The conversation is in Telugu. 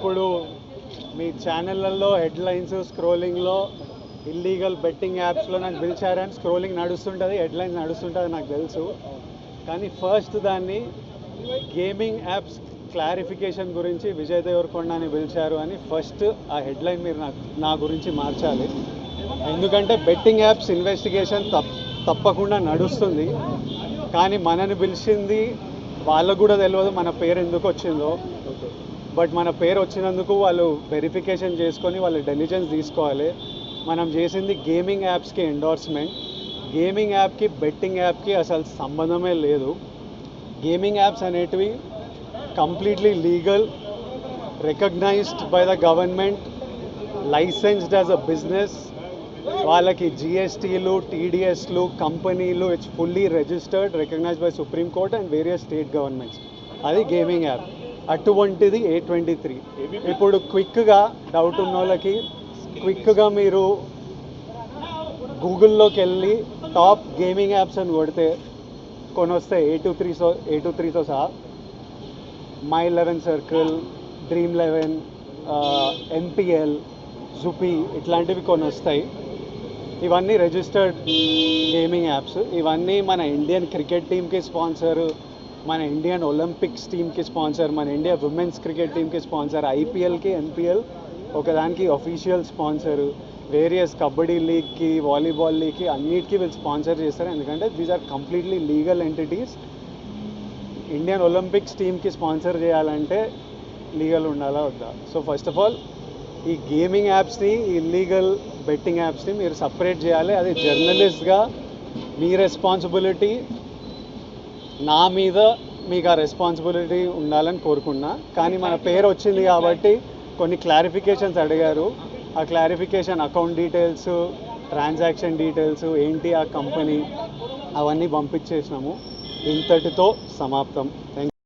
ఇప్పుడు మీ ఛానళ్ళల్లో హెడ్లైన్స్ స్క్రోలింగ్లో ఇల్లీగల్ బెట్టింగ్ యాప్స్లో నాకు పిలిచారని స్క్రోలింగ్ నడుస్తుంటుంది, హెడ్లైన్స్ నడుస్తుంటుంది నాకు తెలుసు. కానీ ఫస్ట్ దాన్ని గేమింగ్ యాప్స్ క్లారిఫికేషన్ గురించి విజయ్ దేవరకొండని పిలిచారు అని ఫస్ట్ ఆ హెడ్లైన్ మీరు నా గురించి మార్చాలి. ఎందుకంటే బెట్టింగ్ యాప్స్ ఇన్వెస్టిగేషన్ తప్పకుండా నడుస్తుంది. కానీ మనని పిలిచింది వాళ్ళకు కూడా తెలియదు మన పేరు ఎందుకు వచ్చిందో. బట్ మన పేరు వచ్చినందుకు వాళ్ళు వెరిఫికేషన్ చేసుకొని వాళ్ళ డెలిజెన్స్ తీసుకోవాలి. మనం చేసింది గేమింగ్ యాప్స్కి ఎండోర్స్మెంట్. గేమింగ్ యాప్కి బెట్టింగ్ యాప్కి అసలు సంబంధమే లేదు. గేమింగ్ యాప్స్ అనేటివి completely legal, recognised by the government, licensed as a business. వాళ్ళకి జిఎస్టీలు, టీడీఎస్లు, కంపెనీలు, it's fully registered, recognised by supreme court and various state governments. అది గేమింగ్ యాప్. అటువంటిది A23. ఇప్పుడు క్విక్గా డౌట్ ఉన్న వాళ్ళకి క్విక్గా మీరు గూగుల్లోకి వెళ్ళి టాప్ గేమింగ్ యాప్స్ అని కొడితే కొన్ని వస్తాయి. A23తో సహా My11 సర్కిల్, Dream11, MPL, జుపీ ఇట్లాంటివి కొన్ని వస్తాయి. ఇవన్నీ రిజిస్టర్డ్ గేమింగ్ యాప్స్. ఇవన్నీ మన ఇండియన్ క్రికెట్ టీమ్కి స్పాన్సర్, మన ఇండియన్ ఒలింపిక్స్ టీమ్కి స్పాన్సర్, మన ఇండియా ఉమెన్స్ క్రికెట్ టీమ్కి స్పాన్సర్, ఐపీఎల్కి, ఎన్పిఎల్ ఒకదానికి అఫీషియల్ స్పాన్సర్, వేరియస్ కబడ్డీ లీగ్కి, వాలీబాల్ లీగ్కి అన్నిటికీ వీళ్ళు స్పాన్సర్ చేస్తారు. ఎందుకంటే these are completely legal entities. Indian Olympics టీమ్కి స్పాన్సర్ చేయాలంటే లీగల్ ఉండాలా వద్దా? సో ఫస్ట్ ఆఫ్ ఆల్ ఈ గేమింగ్ యాప్స్ని, ఇల్లీగల్ బెట్టింగ్ యాప్స్ని మీరు సపరేట్ చేయాలి. అది జర్నలిస్ట్గా మీ రెస్పాన్సిబిలిటీ. నా మీద మీకు ఆ రెస్పాన్సిబిలిటీ ఉండాలని కోరుకున్నా. కానీ మన పేరు వచ్చింది కాబట్టి కొన్ని క్లారిఫికేషన్స్ అడిగారు. ఆ clarification account details, transaction details ఏంటి, ఆ కంపెనీ అవన్నీ పంపించేసినాము. ఇంతటితో సమాప్తం. Thank you.